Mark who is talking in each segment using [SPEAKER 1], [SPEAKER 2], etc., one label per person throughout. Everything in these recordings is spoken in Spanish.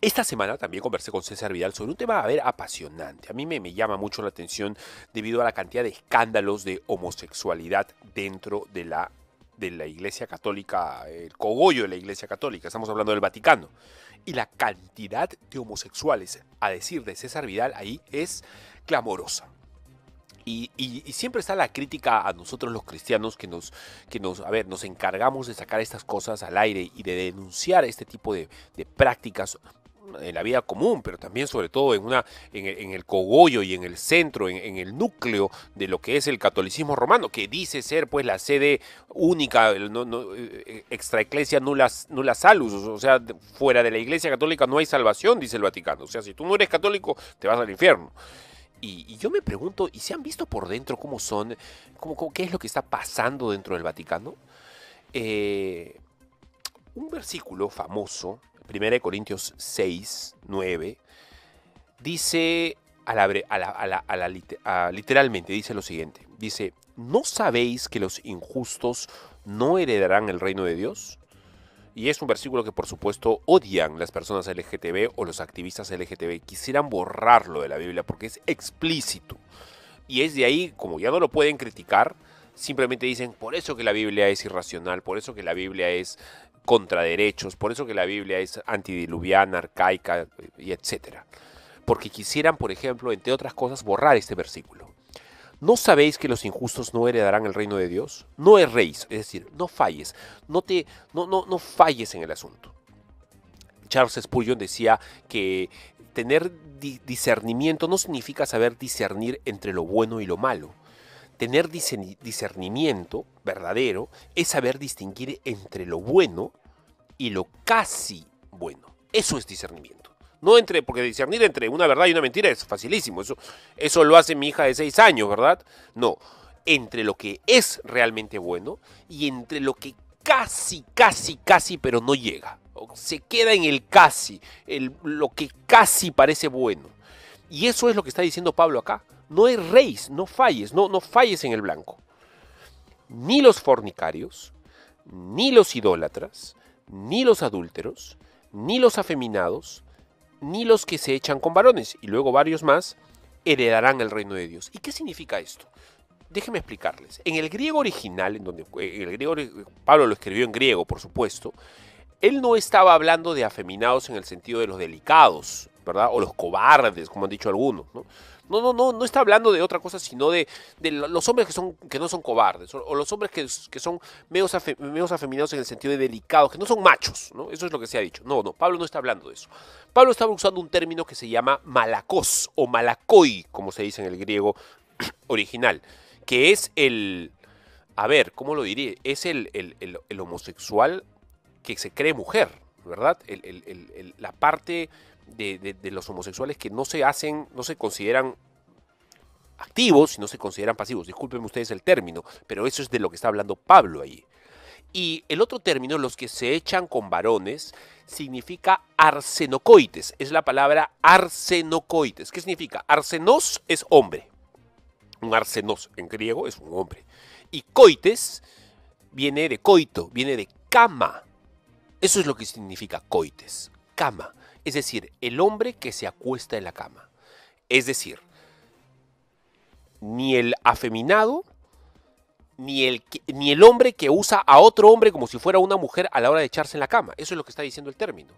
[SPEAKER 1] Esta semana también conversé con César Vidal sobre un tema, a ver, apasionante. A mí me llama mucho la atención debido a la cantidad de escándalos de homosexualidad dentro de la Iglesia Católica, el cogollo de la Iglesia Católica. Estamos hablando del Vaticano. Y la cantidad de homosexuales, a decir de César Vidal, ahí es clamorosa. Y siempre está la crítica a nosotros los cristianos a ver, nos encargamos de sacar estas cosas al aire y de denunciar este tipo de prácticas en la vida común, pero también sobre todo en el cogollo y en el centro, en el núcleo de lo que es el catolicismo romano, que dice ser pues la sede única, extra ecclesia nulla salus, o sea, fuera de la Iglesia Católica no hay salvación, dice el Vaticano. O sea, si tú no eres católico, te vas al infierno. Y yo me pregunto, ¿y se han visto por dentro cómo son, qué es lo que está pasando dentro del Vaticano? Eh, un versículo famoso, 1 Corintios 6, 9, dice, literalmente dice lo siguiente, dice, ¿no sabéis que los injustos no heredarán el reino de Dios? Y es un versículo que por supuesto odian las personas LGTB o los activistas LGTB. Quisieran borrarlo de la Biblia porque es explícito. Y es de ahí, como ya no lo pueden criticar, simplemente dicen, por eso que la Biblia es irracional, por eso que la Biblia es contra derechos, por eso que la Biblia es antidiluviana, arcaica, y etcétera. Porque quisieran, por ejemplo, entre otras cosas, borrar este versículo. ¿No sabéis que los injustos no heredarán el reino de Dios? No erréis, es decir, no falles, no falles en el asunto. Charles Spurgeon decía que tener discernimiento no significa saber discernir entre lo bueno y lo malo. Tener discernimiento verdadero es saber distinguir entre lo bueno y lo casi bueno. Eso es discernimiento. No entre, porque discernir entre una verdad y una mentira es facilísimo. Eso lo hace mi hija de 6 años, ¿verdad? No. Entre lo que es realmente bueno y entre lo que casi, pero no llega. Se queda en el casi, lo que casi parece bueno. Y eso es lo que está diciendo Pablo acá. No erréis, no falles, no falles en el blanco. Ni los fornicarios, ni los idólatras, ni los adúlteros, ni los afeminados, ni los que se echan con varones, y luego varios más, heredarán el reino de Dios. ¿Y qué significa esto? Déjenme explicarles. En el griego original, Pablo lo escribió en griego, por supuesto, él no estaba hablando de afeminados en el sentido de los delicados, ¿verdad? O los cobardes, como han dicho algunos, ¿no? No está hablando de otra cosa, sino de los hombres que no son cobardes, o los hombres que son medios afeminados en el sentido de delicados, que no son machos, ¿no? Eso es lo que se ha dicho. No, Pablo no está hablando de eso. Pablo estaba usando un término que se llama malakos, o malakoi, como se dice en el griego original, que es a ver, ¿cómo lo diré? Es el homosexual que se cree mujer, ¿verdad? La parte de los homosexuales que no se consideran activos y no se consideran pasivos. Discúlpenme ustedes el término, pero eso es de lo que está hablando Pablo ahí. Y el otro término, los que se echan con varones, significa arsenocoites. Es la palabra arsenocoites. ¿Qué significa? Arsenos es hombre. Un arsenos en griego es un hombre. Y coites viene de coito, viene de cama. Eso es lo que significa coites, cama. Es decir, el hombre que se acuesta en la cama. Es decir, ni el afeminado, ni el hombre que usa a otro hombre como si fuera una mujer a la hora de echarse en la cama. Eso es lo que está diciendo el término.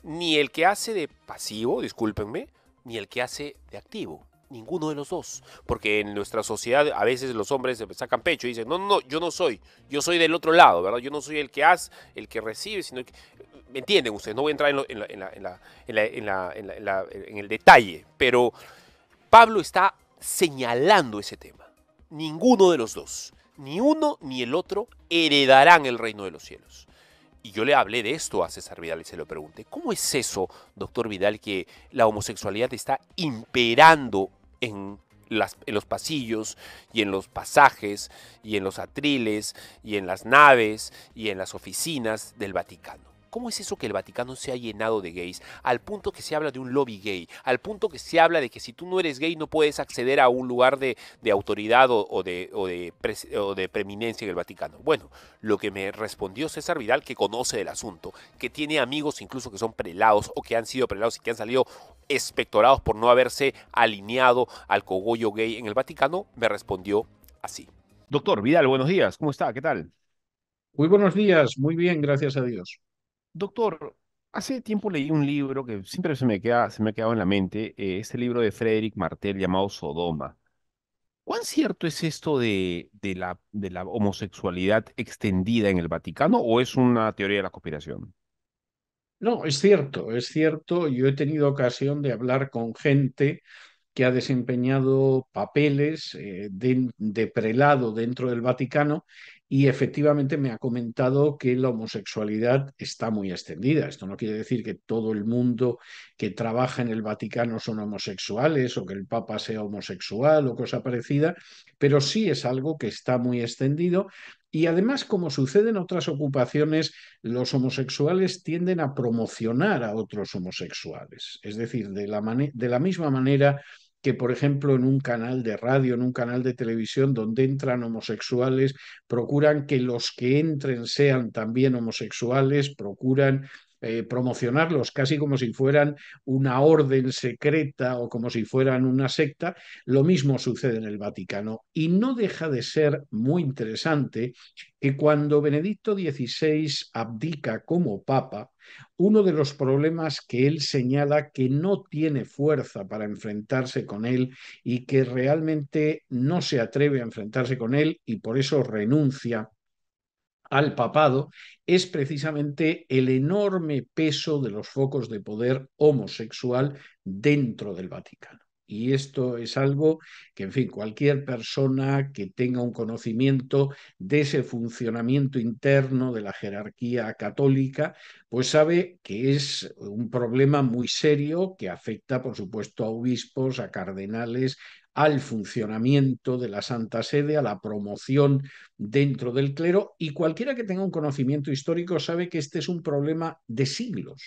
[SPEAKER 1] Ni el que hace de pasivo, discúlpenme, ni el que hace de activo. Ninguno de los dos. Porque en nuestra sociedad a veces los hombres se sacan pecho y dicen, no, yo no soy. Yo soy del otro lado, ¿verdad? Yo no soy el que hace, el que recibe, sino el que... ¿Me entienden ustedes? No voy a entrar en el detalle, pero Pablo está señalando ese tema. Ninguno de los dos, ni uno ni el otro, heredarán el reino de los cielos. Y yo le hablé de esto a César Vidal y se lo pregunté. ¿Cómo es eso, doctor Vidal, que la homosexualidad está imperando en los pasillos y en los pasajes y en los atriles y en las naves y en las oficinas del Vaticano? ¿Cómo es eso que el Vaticano se ha llenado de gays? Al punto que se habla de un lobby gay, al punto que se habla de que si tú no eres gay no puedes acceder a un lugar de autoridad o de preeminencia en el Vaticano. Bueno, lo que me respondió César Vidal, que conoce del asunto, que tiene amigos incluso que son prelados o que han sido prelados y que han salido espectorados por no haberse alineado al cogollo gay en el Vaticano, me respondió así.
[SPEAKER 2] Doctor Vidal, buenos días. ¿Cómo está? ¿Qué tal?
[SPEAKER 3] Muy buenos días, muy bien, gracias a Dios.
[SPEAKER 2] Doctor, hace tiempo leí un libro que siempre se me ha quedado en la mente, este libro de Frédéric Martel llamado Sodoma. ¿Cuán cierto es esto de la homosexualidad extendida en el Vaticano o es una teoría de la conspiración?
[SPEAKER 3] No, es cierto, es cierto. Yo he tenido ocasión de hablar con gente que ha desempeñado papeles de prelado dentro del Vaticano y efectivamente me ha comentado que la homosexualidad está muy extendida. Esto no quiere decir que todo el mundo que trabaja en el Vaticano son homosexuales o que el Papa sea homosexual o cosa parecida, pero sí es algo que está muy extendido. Y además, como sucede en otras ocupaciones, los homosexuales tienden a promocionar a otros homosexuales. Es decir, de la misma manera que, por ejemplo, en un canal de radio, en un canal de televisión donde entran homosexuales, procuran que los que entren sean también homosexuales, procuran promocionarlos casi como si fueran una orden secreta o como si fueran una secta. Lo mismo sucede en el Vaticano y no deja de ser muy interesante que cuando Benedicto XVI abdica como papa, uno de los problemas que él señala que no tiene fuerza para enfrentarse con él y que realmente no se atreve a enfrentarse con él y por eso renuncia al papado, es precisamente el enorme peso de los focos de poder homosexual dentro del Vaticano. Y esto es algo que, en fin, cualquier persona que tenga un conocimiento de ese funcionamiento interno de la jerarquía católica, pues sabe que es un problema muy serio que afecta, por supuesto, a obispos, a cardenales, al funcionamiento de la Santa Sede, a la promoción dentro del clero, y cualquiera que tenga un conocimiento histórico sabe que este es un problema de siglos.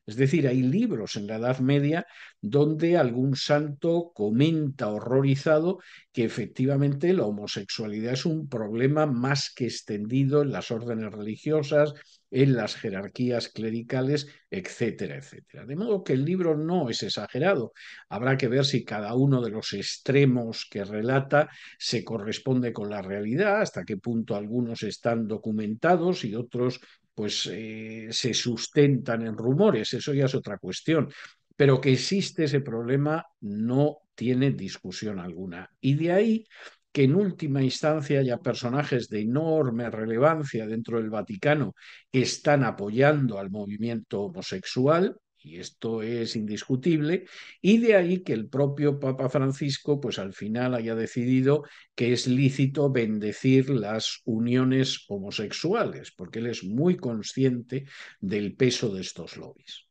[SPEAKER 3] Es decir, hay libros en la Edad Media donde algún santo comenta horrorizado que efectivamente la homosexualidad es un problema más que extendido en las órdenes religiosas, en las jerarquías clericales, etcétera, etcétera. De modo que el libro no es exagerado. Habrá que ver si cada uno de los extremos que relata se corresponde con la realidad, hasta qué punto algunos están documentados y otros pues se sustentan en rumores, eso ya es otra cuestión, pero que existe ese problema no tiene discusión alguna. Y de ahí que en última instancia haya personajes de enorme relevancia dentro del Vaticano que están apoyando al movimiento homosexual, y esto es indiscutible, y de ahí que el propio Papa Francisco, pues al final haya decidido que es lícito bendecir las uniones homosexuales, porque él es muy consciente del peso de estos lobbies.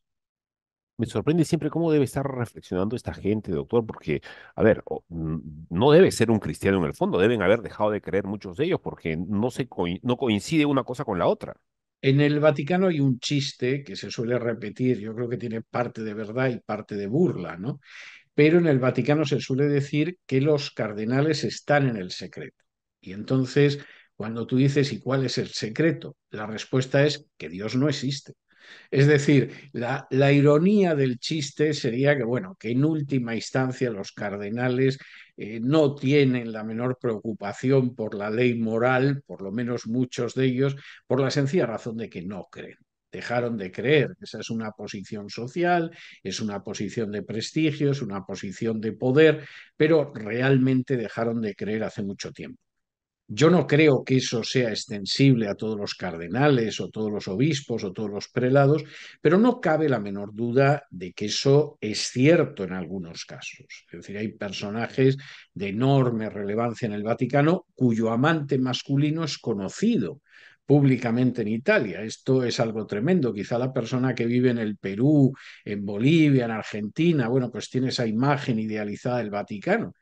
[SPEAKER 2] Me sorprende siempre cómo debe estar reflexionando esta gente, doctor, porque, a ver, no debe ser un cristiano en el fondo, deben haber dejado de creer muchos de ellos porque no coincide una cosa con la otra.
[SPEAKER 3] En el Vaticano hay un chiste que se suele repetir, yo creo que tiene parte de verdad y parte de burla, ¿no? Pero en el Vaticano se suele decir que los cardenales están en el secreto. Y entonces, cuando tú dices, ¿y cuál es el secreto? La respuesta es que Dios no existe. Es decir, la ironía del chiste sería que, bueno, que en última instancia los cardenales no tienen la menor preocupación por la ley moral, por lo menos muchos de ellos, por la sencilla razón de que no creen. Dejaron de creer. Esa es una posición social, es una posición de prestigio, es una posición de poder, pero realmente dejaron de creer hace mucho tiempo. Yo no creo que eso sea extensible a todos los cardenales o todos los obispos o todos los prelados, pero no cabe la menor duda de que eso es cierto en algunos casos. Es decir, hay personajes de enorme relevancia en el Vaticano cuyo amante masculino es conocido públicamente en Italia. Esto es algo tremendo. Quizá la persona que vive en el Perú, en Bolivia, en Argentina, bueno, pues tiene esa imagen idealizada del Vaticano.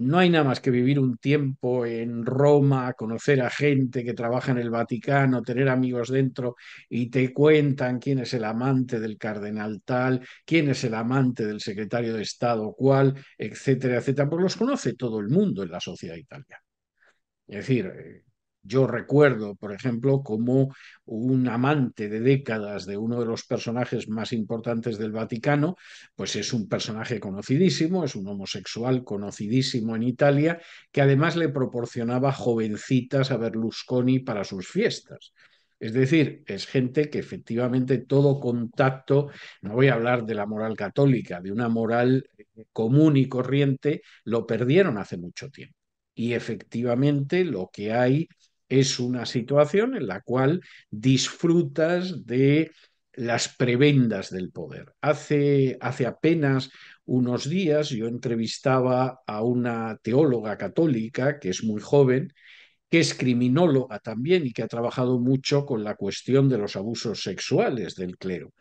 [SPEAKER 3] No hay nada más que vivir un tiempo en Roma, conocer a gente que trabaja en el Vaticano, tener amigos dentro y te cuentan quién es el amante del cardenal tal, quién es el amante del secretario de Estado cual, etcétera, etcétera. Pues los conoce todo el mundo en la sociedad italiana. Es decir, yo recuerdo, por ejemplo, como un amante de décadas de uno de los personajes más importantes del Vaticano, pues es un personaje conocidísimo, es un homosexual conocidísimo en Italia, que además le proporcionaba jovencitas a Berlusconi para sus fiestas. Es decir, es gente que efectivamente todo contacto, no voy a hablar de la moral católica, de una moral común y corriente, lo perdieron hace mucho tiempo. Y efectivamente lo que hay es una situación en la cual disfrutas de las prebendas del poder. Hace apenas unos días yo entrevistaba a una teóloga católica que es muy joven, que es criminóloga también y que ha trabajado mucho con la cuestión de los abusos sexuales del clero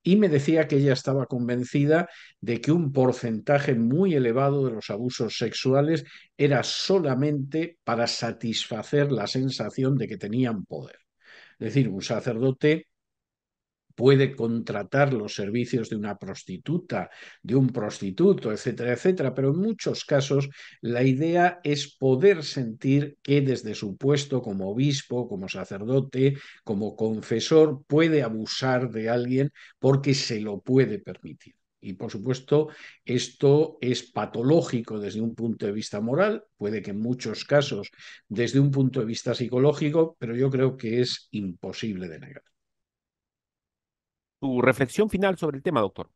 [SPEAKER 3] y me decía que ella estaba convencida de que un porcentaje muy elevado de los abusos sexuales era solamente para satisfacer la sensación de que tenían poder. Es decir, un sacerdote puede contratar los servicios de una prostituta, de un prostituto, etcétera, etcétera, pero en muchos casos la idea es poder sentir que desde su puesto como obispo, como sacerdote, como confesor, puede abusar de alguien porque se lo puede permitir. Y por supuesto, esto es patológico desde un punto de vista moral, puede que en muchos casos desde un punto de vista psicológico, pero yo creo que es imposible de negar.
[SPEAKER 2] Tu reflexión final sobre el tema, doctor.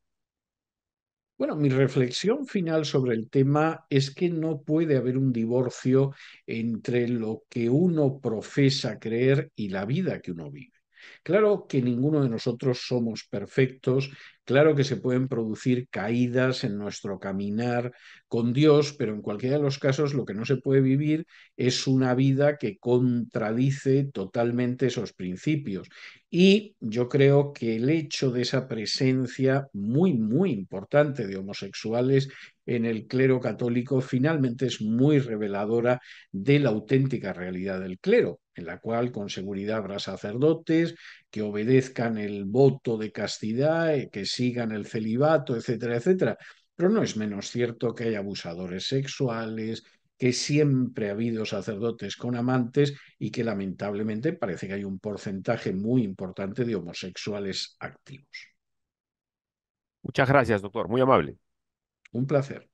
[SPEAKER 3] Bueno, mi reflexión final sobre el tema es que no puede haber un divorcio entre lo que uno profesa creer y la vida que uno vive. Claro que ninguno de nosotros somos perfectos, claro que se pueden producir caídas en nuestro caminar con Dios, pero en cualquiera de los casos lo que no se puede vivir es una vida que contradice totalmente esos principios. Y yo creo que el hecho de esa presencia muy, muy importante de homosexuales en el clero católico finalmente es muy reveladora de la auténtica realidad del clero, en la cual con seguridad habrá sacerdotes que obedezcan el voto de castidad, que sigan el celibato, etcétera, etcétera. Pero no es menos cierto que hay abusadores sexuales, que siempre ha habido sacerdotes con amantes y que lamentablemente parece que hay un porcentaje muy importante de homosexuales activos.
[SPEAKER 2] Muchas gracias, doctor. Muy amable.
[SPEAKER 3] Un placer.